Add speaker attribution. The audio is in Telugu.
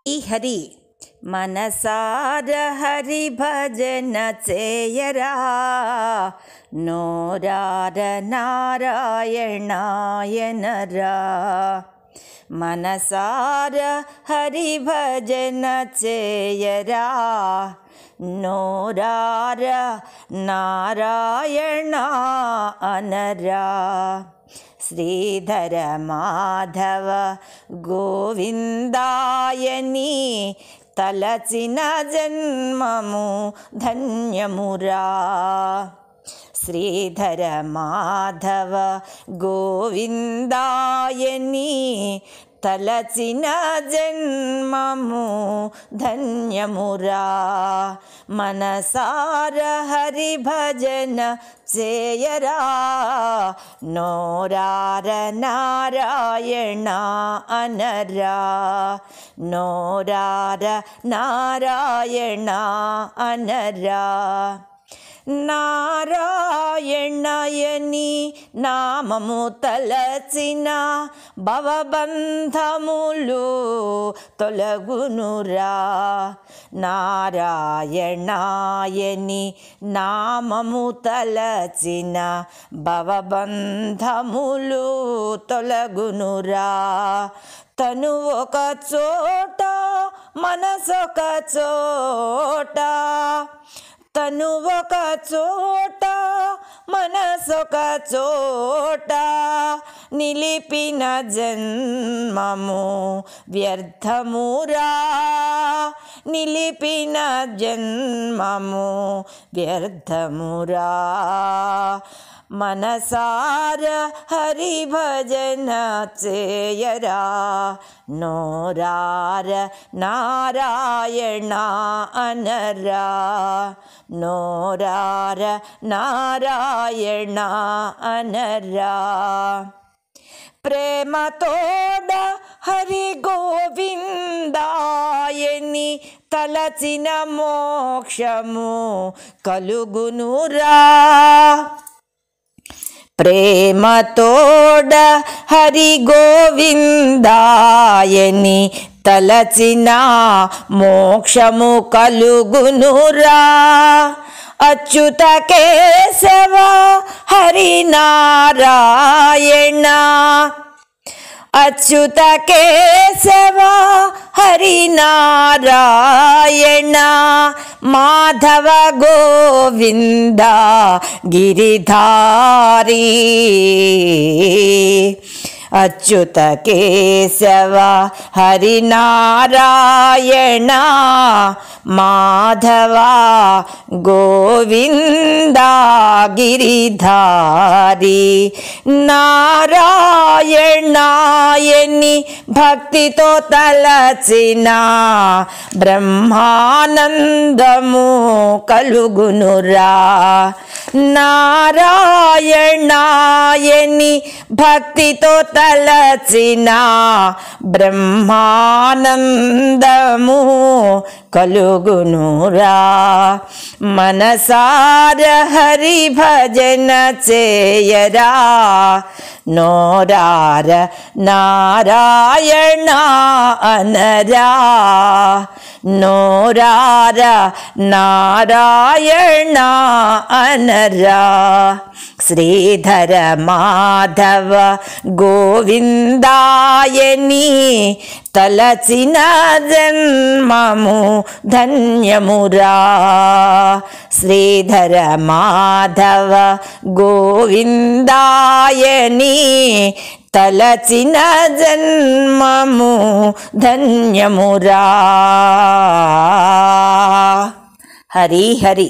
Speaker 1: హరి మనసార హరి భజన చేయరా నోరార నారాయణాయనరా మనసార హరి భజన చేయరా నోరార నారాయణ అనరా శ్రీధర మాధవ గోవిందాయని తలచిన జన్మము ధన్యమురా శ్రీధర మాధవ గోవిందాయని తలచిన జన్మము ధన్యమురా మనసార హరి భజన చేయరా నోరార నారాయణ అనరా నోరార నారాయణ అనరా నారాయణయని నామము తలచిన భవబంధములు తొలగునురా నారాయణాయని నామము తలచిన భవబంధములు తొలగునురా తను ఒక చోట మనసొక చోట తను ఒక చోట మనసొక చోట నిలిపిన జన్మము వ్యర్థమురా నిలిపిన జన్మము వ్యర్థమురా మనసార హరి భజన చేయరా నోరార నారాయణ అనరా నోరార నారాయణ అనరా ప్రేమతోడ హరి గోవిందాయని తలచిన మోక్షము కలుగునురా ప్రేమతోడ హరి గోవిందాయని తలచిన మోక్షము కలుగునురా అచ్యుత కేశవ హరి నారాయణ అచ్యుత కేశవ హరి నారాయణ మాధవ గోవింద గిరిధారి అచ్యుత కేశవ హరి నారాయణ మాధవ గోవింద గిరిధారి నారాయణాయని భక్తితో తలచిన బ్రహ్మానందము కలుగునురా నారాయణాయని భక్తితో తలచిన బ్రహ్మానందము కలుగునురా మనసార హరి భజన చేయరా నోరార నారాయణ అనరా నోరార నారాయణ అనరా శ్రీధర మాధవ గోవిందాయని తలచిన జన్మము ధన్యమురా శ్రీధర మాధవ గోవిందాయని తలచిన జన్మము ధన్యమురా హరి హరి